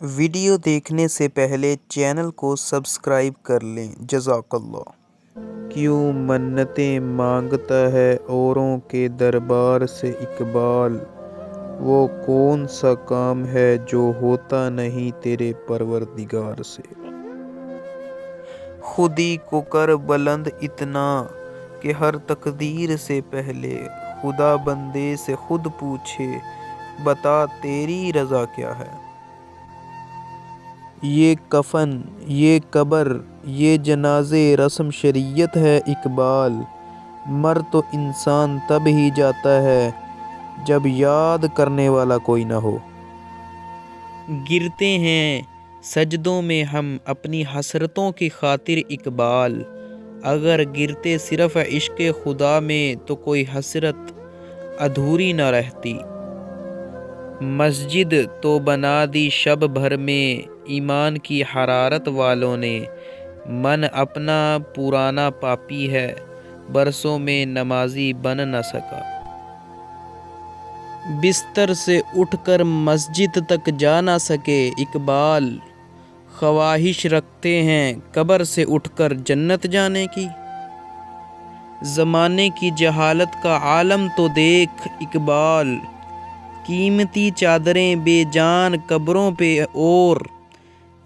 Video دیکھنے سے پہلے چینل کو سبسکرائب کر لیں۔ جزاک اللہ۔ کیوں منتیں مانگتا ہے اوروں کے دربار سے اقبال، وہ کون سا کام ہے جو ہوتا نہیں تیرے پروردگار سے؟ خود ہی کو کر بلند اتنا کہ ہر تقدیر سے پہلے خدا بندے سے خود پوچھے، بتا تیری رضا کیا ہے؟ یہ کفن، یہ قبر، یہ جنازے رسم شریعت ہے اقبال، مر تو انسان تب ہی جاتا ہے جب یاد کرنے والا کوئی نہ ہو۔ گرتے ہیں سجدوں میں ہم اپنی حسرتوں کی خاطر اقبال، اگر گرتے صرف عشق خدا میں تو کوئی حسرت ادھوری نہ رہتی۔ مسجد تو بنا دی شب بھر میں ایمان کی حرارت والوں نے، من اپنا پرانا پاپی ہے برسوں میں نمازی بن نہ سکا۔ بستر سے اٹھ کر مسجد تک جا نہ سکے اقبال، خواہش رکھتے ہیں قبر سے اٹھ کر جنت جانے کی۔ زمانے کی جہالت کا عالم تو دیکھ اقبال، قیمتی چادریں بے جان قبروں پہ اور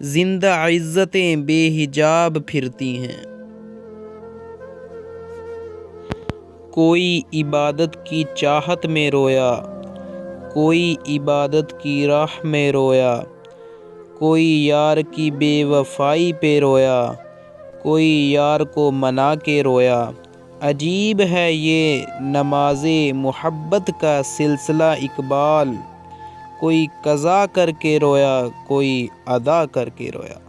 زندہ عزتیں بے حجاب پھرتی ہیں۔ کوئی عبادت کی چاہت میں رویا، کوئی عبادت کی راہ میں رویا، کوئی یار کی بے وفائی پہ رویا، کوئی یار کو منا کے رویا۔ عجیب ہے یہ نماز محبت کا سلسلہ اقبال، کوئی قضا کر کے رویا، کوئی ادا کر کے رویا۔